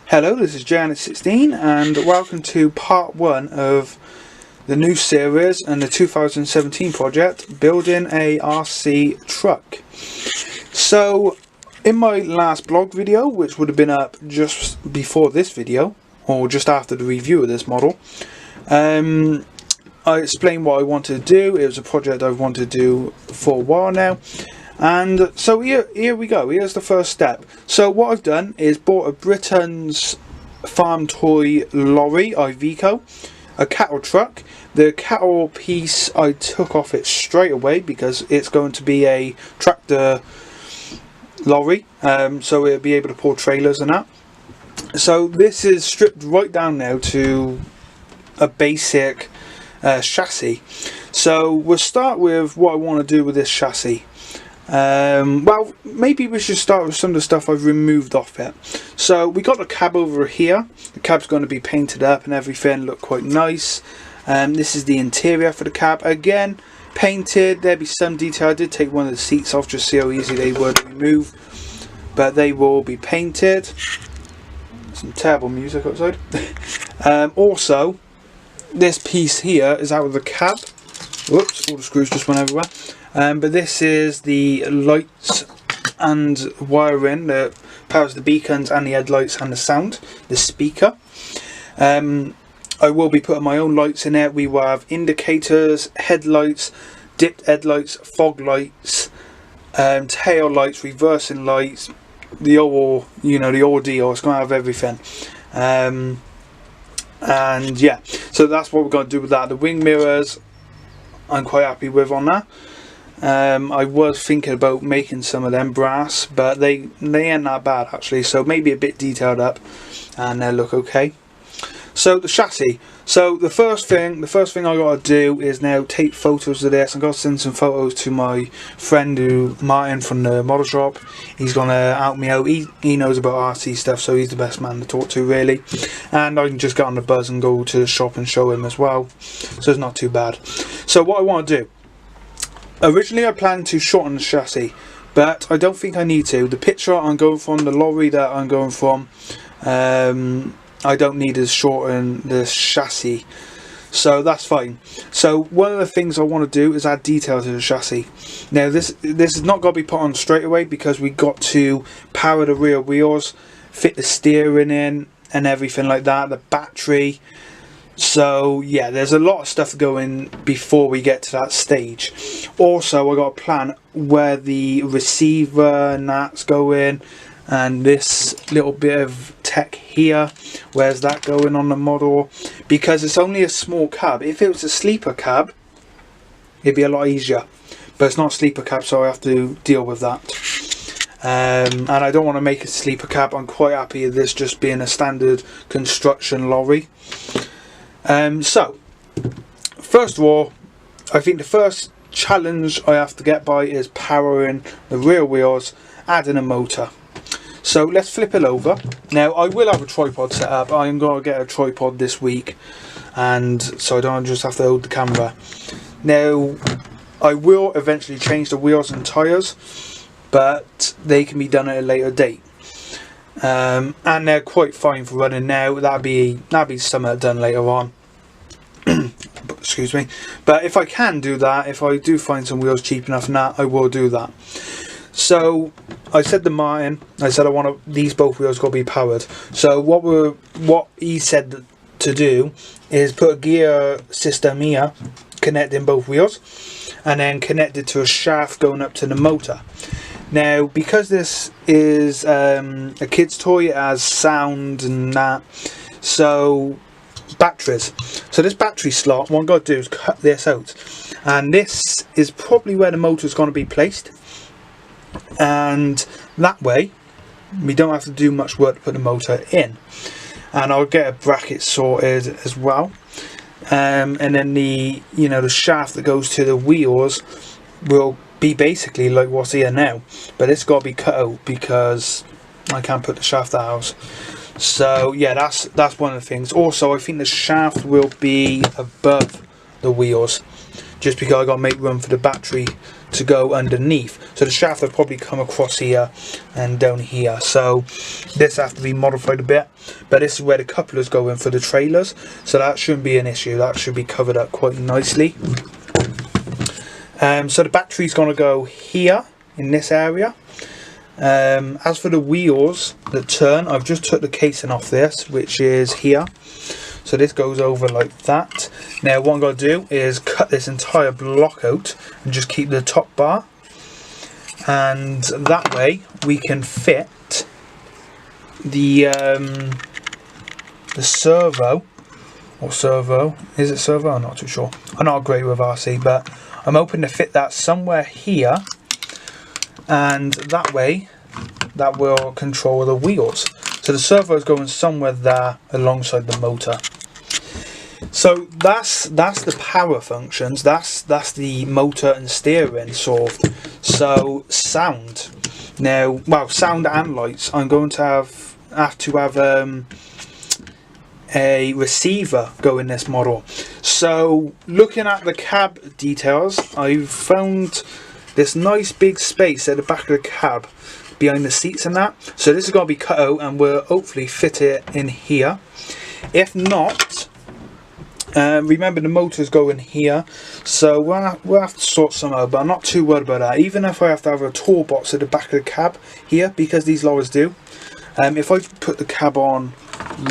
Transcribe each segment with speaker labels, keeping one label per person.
Speaker 1: Hello, this is Janet16 and welcome to part 1 of the new series and the 2017 project, building a RC truck. So in my last blog video, which would have been up just before this video, or just after the review of this model, I explained what I wanted to do. It was a project I've wanted to do for a while now. And so here we go. Here's the first step. So what I've done is bought a Britain's farm toy lorry, Iveco, a cattle truck. The cattle piece I took off it straight away because it's going to be a tractor lorry, so it'll be able to pull trailers and that. So this is stripped right down now to a basic chassis. So we'll start with what I want to do with this chassis. Well, maybe we should start with some of the stuff I've removed off it. So we got the cab over here. The cab's going to be painted up and everything, look quite nice. This is the interior for the cab, again painted. There'll be some detail. I did take one of the seats off just to see how easy they were to remove, but they will be painted. Some terrible music outside. Also, this piece here is out of the cab. Whoops, all the screws just went everywhere. But this is the lights and wiring that powers the beacons and the headlights and the sound, the speaker. I will be putting my own lights in there. We will have indicators, headlights, dipped headlights, fog lights, tail lights, reversing lights, the whole, the ordeal. It's going to have everything. And yeah, so that's what we're going to do with that. The wing mirrors, I'm quite happy with on that. I was thinking about making some of them brass, but they ain't that bad actually, so maybe a bit detailed up and they look okay. So the chassis. So the first thing I got to do is now take photos of this. I'm going to send some photos to my friend Martin from the model shop. He's going to help me out. He knows about RC stuff, so he's the best man to talk to really. And I can just get on the buzz and go to the shop and show him as well. So it's not too bad. So what I want to do. Originally I planned to shorten the chassis, but I don't think I need to. The picture I'm going from, the lorry that I'm going from, I don't need to shorten the chassis, so that's fine. So one of the things I want to do is add detail to the chassis. Now this is not going to be put on straight away because we got to power the rear wheels, fit the steering in and everything like that, the battery. So yeah, there's a lot of stuff going before we get to that stage. Also I got a plan where the receiver and that's going, and this little bit of tech here, where's that going on the model, because it's only a small cab. If it was a sleeper cab it'd be a lot easier, but it's not a sleeper cab, so I have to deal with that. And I don't want to make a sleeper cab. I'm quite happy with this just being a standard construction lorry. So first of all, I think the first challenge I have to get by is powering the rear wheels, adding a motor. So let's flip it over. Now I will have a tripod set up. I'm going to get a tripod this week, and so I don't just have to hold the camera. Now I will eventually change the wheels and tyres, but they can be done at a later date. And they're quite fine for running now. That'd be something done later on. Excuse me. But if I can do that, if I do find some wheels cheap enough and that, I will do that. So I said to Martin, I said I want these both wheels got to be powered. So what he said to do is put a gear system here, connecting both wheels, and then connected to a shaft going up to the motor. Now, because this is a kid's toy, it has sound and that, so batteries. So this battery slot, what I'm going to do is cut this out, and this is probably where the motor is going to be placed, and that way we don't have to do much work to put the motor in. And I'll get a bracket sorted as well, and then the shaft that goes to the wheels will be basically like what's here now, but it's got to be cut out because I can't put the shaft out. So yeah, that's one of the things. Also I think the shaft will be above the wheels just because I got to make room for the battery to go underneath. So the shaft will probably come across here and down here, so this has to be modified a bit, but this is where the couplers go in for the trailers, so that shouldn't be an issue. That should be covered up quite nicely. So the battery's going to go here in this area. As for the wheels that turn, I've just took the casing off this, which is here. So this goes over like that. Now what I'm going to do is cut this entire block out and just keep the top bar. And that way we can fit the servo, or servo, is it servo? I'm not too sure. I'm not great with RC, but I'm hoping to fit that somewhere here, and that way that will control the wheels. So the servo is going somewhere there alongside the motor. So that's the power functions. That's the motor and steering solved. So sound. Now, well, sound and lights. I'm going to have to have a receiver go in this model. So looking at the cab details, I've found this nice big space at the back of the cab behind the seats and that. So this is going to be cut out and we'll hopefully fit it in here. If not, remember the motors go in here, so we'll have to sort some out, but I'm not too worried about that. Even if I have to have a toolbox at the back of the cab here, because these lorries do. If I put the cab on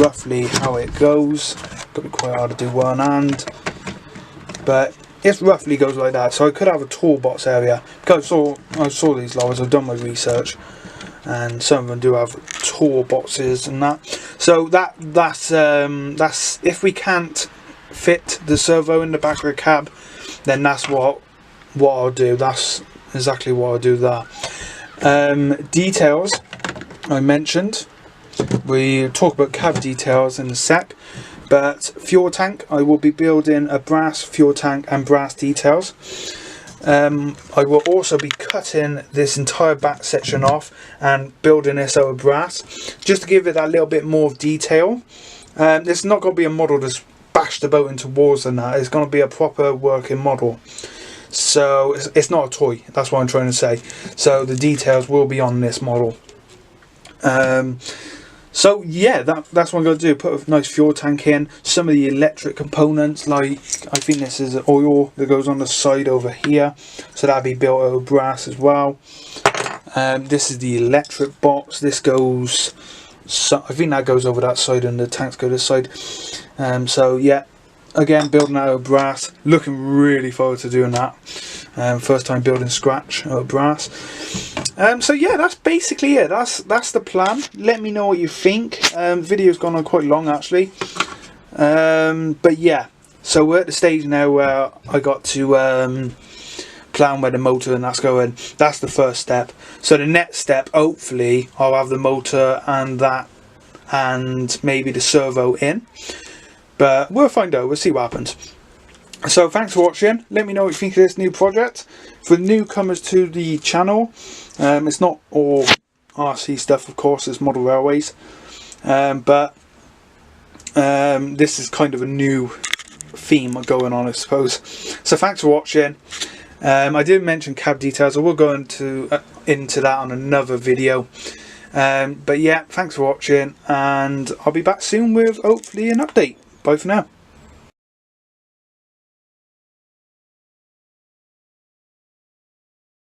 Speaker 1: roughly how it goes, got to be quite hard to do one hand, but it roughly goes like that. So I could have a toolbox area, because I saw these lorries, I've done my research, and some of them do have toolboxes and that. So that's if we can't fit the servo in the back of the cab, then that's what I'll do. That's exactly what I'll do there. Details I mentioned, we talk about cab details in a sec, but fuel tank, I will be building a brass fuel tank and brass details. I will also be cutting this entire back section off and building this out of brass, just to give it that little bit more detail. It's not going to be a model that's bashed about into walls and that. It's going to be a proper working model. So it's not a toy, that's what I'm trying to say. So the details will be on this model. So yeah, that's what I'm going to do. Put a nice fuel tank in. Some of the electric components, like I think this is oil that goes on the side over here, so that'll be built out of brass as well. This is the electric box. This goes, so I think that goes over that side, and the tanks go this side. So yeah, again, building out of brass. Looking really forward to doing that. First time building scratch out of brass. So yeah, that's basically it. That's the plan. Let me know what you think. Video's gone on quite long actually. But yeah, so we're at the stage now where I got to plan where the motor and that's going. That's the first step. So the next step, hopefully, I'll have the motor and that, and maybe the servo in. But we'll find out. We'll see what happens. So thanks for watching. Let me know what you think of this new project. For newcomers to the channel, it's not all RC stuff, of course, it's model railways, but this is kind of a new theme going on, I suppose. So thanks for watching. I didn't mention cab details. I will go into that on another video. But yeah, thanks for watching, and I'll be back soon with hopefully an update. Bye for now.